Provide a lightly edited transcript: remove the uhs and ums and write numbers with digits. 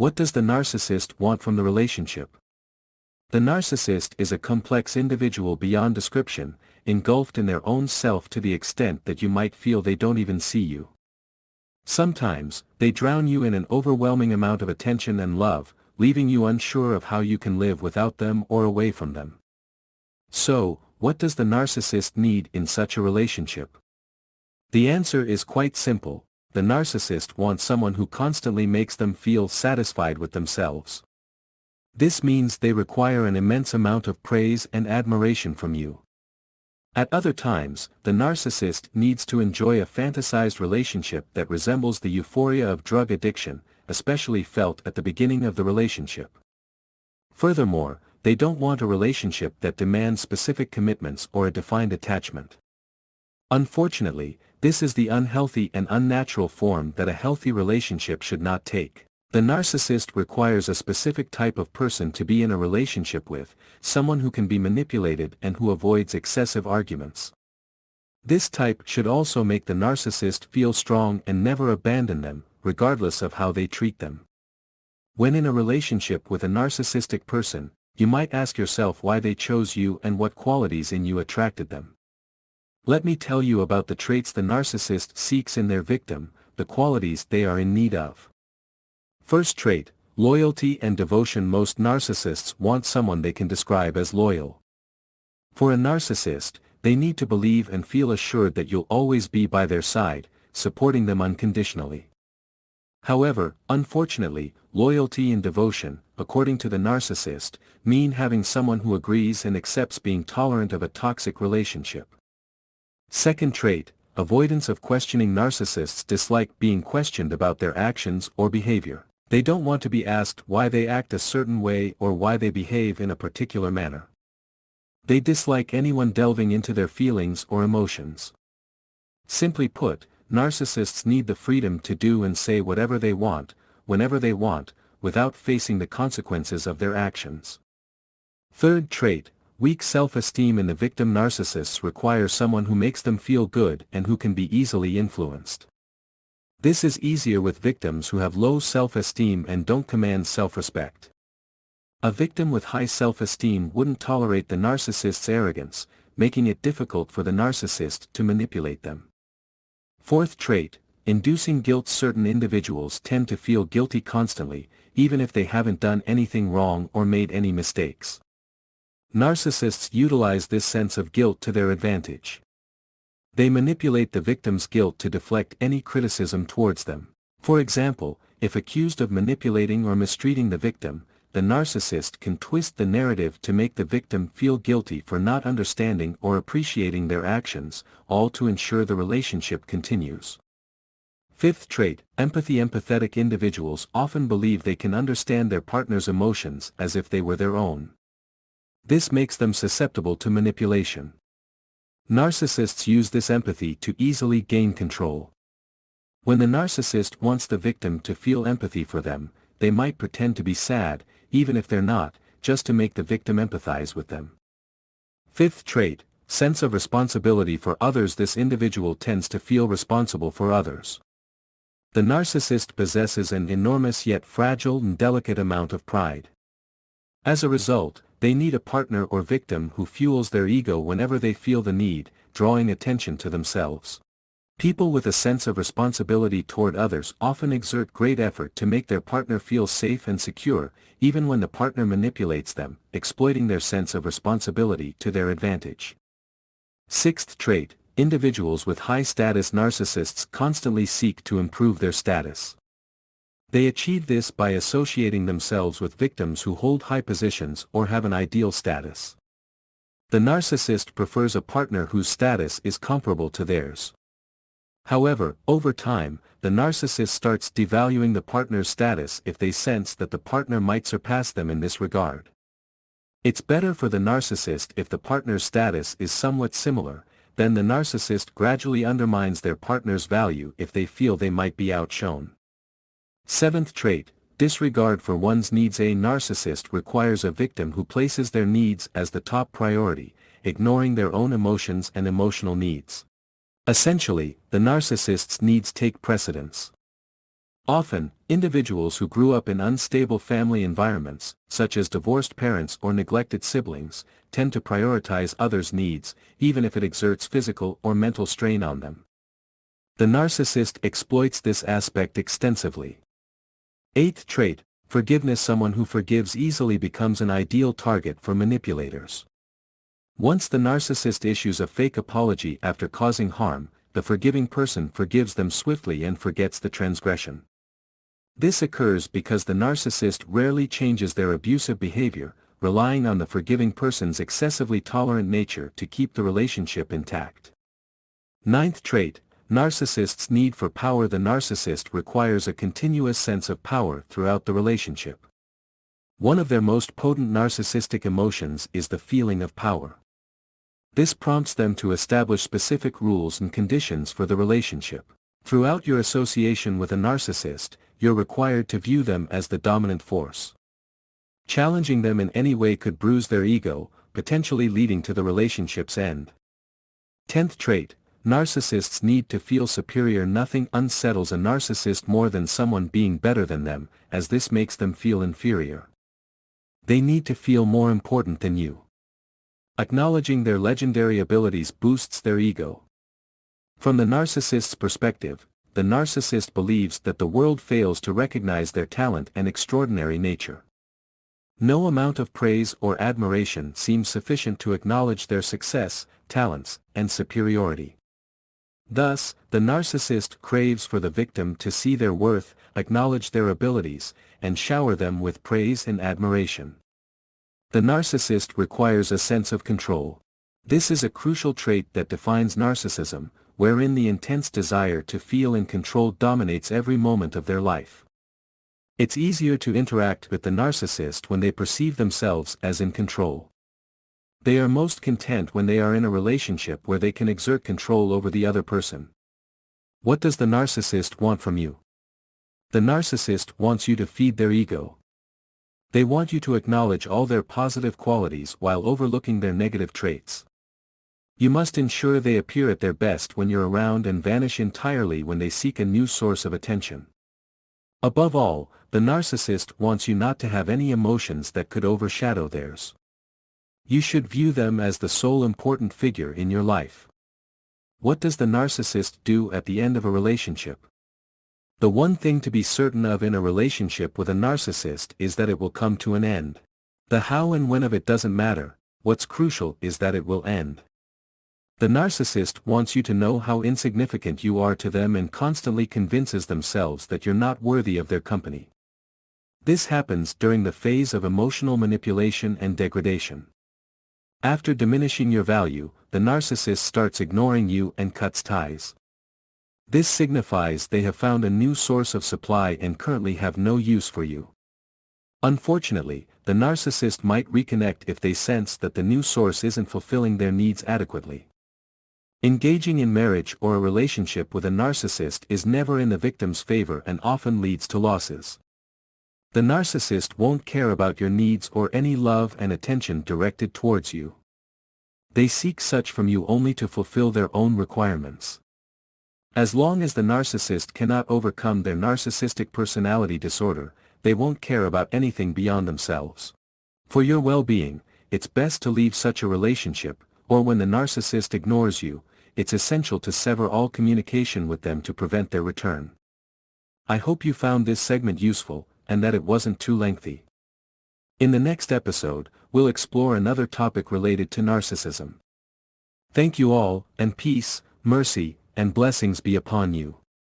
What does the narcissist want from the relationship? The narcissist is a complex individual beyond description, engulfed in their own self to the extent that you might feel they don't even see you. Sometimes, they drown you in an overwhelming amount of attention and love, leaving you unsure of how you can live without them or away from them. So, what does the narcissist need in such a relationship? The answer is quite simple: the narcissist wants someone who constantly makes them feel satisfied with themselves. This means they require an immense amount of praise and admiration from you. At other times, the narcissist needs to enjoy a fantasized relationship that resembles the euphoria of drug addiction, especially felt at the beginning of the relationship. Furthermore, they don't want a relationship that demands specific commitments or a defined attachment. Unfortunately, this is the unhealthy and unnatural form that a healthy relationship should not take. The narcissist requires a specific type of person to be in a relationship with, someone who can be manipulated and who avoids excessive arguments. This type should also make the narcissist feel strong and never abandon them, regardless of how they treat them. When in a relationship with a narcissistic person, you might ask yourself why they chose you and what qualities in you attracted them. Let me tell you about the traits the narcissist seeks in their victim, the qualities they are in need of. First trait, loyalty and devotion. Most narcissists want someone they can describe as loyal. For a narcissist, they need to believe and feel assured that you'll always be by their side, supporting them unconditionally. However, unfortunately, loyalty and devotion, according to the narcissist, mean having someone who agrees and accepts being tolerant of a toxic relationship. Second trait, avoidance of questioning. Narcissists dislike being questioned about their actions or behavior. They don't want to be asked why they act a certain way or why they behave in a particular manner. They dislike anyone delving into their feelings or emotions. Simply put, narcissists need the freedom to do and say whatever they want, whenever they want, without facing the consequences of their actions. Third trait, weak self-esteem in the victim. Narcissists require someone who makes them feel good and who can be easily influenced. This is easier with victims who have low self-esteem and don't command self-respect. A victim with high self-esteem wouldn't tolerate the narcissist's arrogance, making it difficult for the narcissist to manipulate them. Fourth trait, inducing guilt. Certain individuals tend to feel guilty constantly, even if they haven't done anything wrong or made any mistakes. Narcissists utilize this sense of guilt to their advantage. They manipulate the victim's guilt to deflect any criticism towards them. For example, if accused of manipulating or mistreating the victim, the narcissist can twist the narrative to make the victim feel guilty for not understanding or appreciating their actions, all to ensure the relationship continues. Fifth trait, empathy. Empathetic individuals often believe they can understand their partner's emotions as if they were their own. This makes them susceptible to manipulation. Narcissists use this empathy to easily gain control. When the narcissist wants the victim to feel empathy for them, they might pretend to be sad, even if they're not, just to make the victim empathize with them. Fifth trait, sense of responsibility for others. This individual tends to feel responsible for others. The narcissist possesses an enormous yet fragile and delicate amount of pride. As a result, they need a partner or victim who fuels their ego whenever they feel the need, drawing attention to themselves. People with a sense of responsibility toward others often exert great effort to make their partner feel safe and secure, even when the partner manipulates them, exploiting their sense of responsibility to their advantage. Sixth trait, individuals with high status. Narcissists constantly seek to improve their status. They achieve this by associating themselves with victims who hold high positions or have an ideal status. The narcissist prefers a partner whose status is comparable to theirs. However, over time, the narcissist starts devaluing the partner's status if they sense that the partner might surpass them in this regard. It's better for the narcissist if the partner's status is somewhat similar, then the narcissist gradually undermines their partner's value if they feel they might be outshone. Seventh trait, disregard for one's needs. A narcissist requires a victim who places their needs as the top priority, ignoring their own emotions and emotional needs. Essentially, the narcissist's needs take precedence. Often, individuals who grew up in unstable family environments, such as divorced parents or neglected siblings, tend to prioritize others' needs, even if it exerts physical or mental strain on them. The narcissist exploits this aspect extensively. Eighth trait, forgiveness. Someone who forgives easily becomes an ideal target for manipulators. Once the narcissist issues a fake apology after causing harm, the forgiving person forgives them swiftly and forgets the transgression. This occurs because the narcissist rarely changes their abusive behavior, relying on the forgiving person's excessively tolerant nature to keep the relationship intact. Ninth trait, narcissist's need for power. The narcissist requires a continuous sense of power throughout the relationship. One of their most potent narcissistic emotions is the feeling of power. This prompts them to establish specific rules and conditions for the relationship. Throughout your association with a narcissist, you're required to view them as the dominant force. Challenging them in any way could bruise their ego, potentially leading to the relationship's end. 10th trait, narcissists need to feel superior. Nothing unsettles a narcissist more than someone being better than them, as this makes them feel inferior. They need to feel more important than you. Acknowledging their legendary abilities boosts their ego. From the narcissist's perspective, the narcissist believes that the world fails to recognize their talent and extraordinary nature. No amount of praise or admiration seems sufficient to acknowledge their success, talents, and superiority. Thus, the narcissist craves for the victim to see their worth, acknowledge their abilities, and shower them with praise and admiration. The narcissist requires a sense of control. This is a crucial trait that defines narcissism, wherein the intense desire to feel in control dominates every moment of their life. It's easier to interact with the narcissist when they perceive themselves as in control. They are most content when they are in a relationship where they can exert control over the other person. What does the narcissist want from you? The narcissist wants you to feed their ego. They want you to acknowledge all their positive qualities while overlooking their negative traits. You must ensure they appear at their best when you're around and vanish entirely when they seek a new source of attention. Above all, the narcissist wants you not to have any emotions that could overshadow theirs. You should view them as the sole important figure in your life. What does the narcissist do at the end of a relationship? The one thing to be certain of in a relationship with a narcissist is that it will come to an end. The how and when of it doesn't matter, what's crucial is that it will end. The narcissist wants you to know how insignificant you are to them and constantly convinces themselves that you're not worthy of their company. This happens during the phase of emotional manipulation and degradation. After diminishing your value, the narcissist starts ignoring you and cuts ties. This signifies they have found a new source of supply and currently have no use for you. Unfortunately, the narcissist might reconnect if they sense that the new source isn't fulfilling their needs adequately. Engaging in marriage or a relationship with a narcissist is never in the victim's favor and often leads to losses. The narcissist won't care about your needs or any love and attention directed towards you. They seek such from you only to fulfill their own requirements. As long as the narcissist cannot overcome their narcissistic personality disorder, they won't care about anything beyond themselves. For your well-being, it's best to leave such a relationship, or when the narcissist ignores you, it's essential to sever all communication with them to prevent their return. I hope you found this segment useful, and that it wasn't too lengthy. In the next episode, we'll explore another topic related to narcissism. Thank you all, and peace, mercy, and blessings be upon you.